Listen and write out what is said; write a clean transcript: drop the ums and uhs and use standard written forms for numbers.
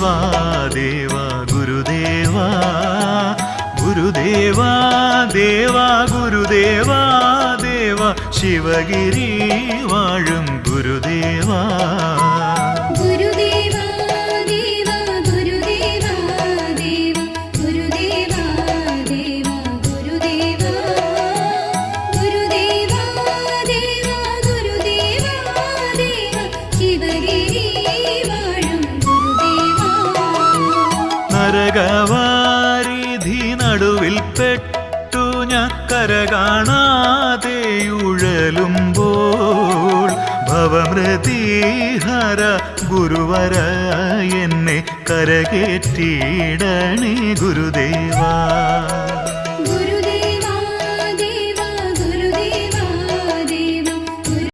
ഗുരുദേവാ ദേവാ ഗുരുദേവാ ഗുരുദേവാ ദേവാ ഗുരുദേവാ ദേവാ ശിവഗിരി വാഴും ഗുരുദേവാ നരകവാരിധി നടുവിൽ പെട്ടു ഞാൻ കര കാണാതെയുഴലുമ്പോൾ ഭവമൃതിഹര ഗുരുവര എന്നെ കരകേറ്റിടണേ ഗുരുദേവാ.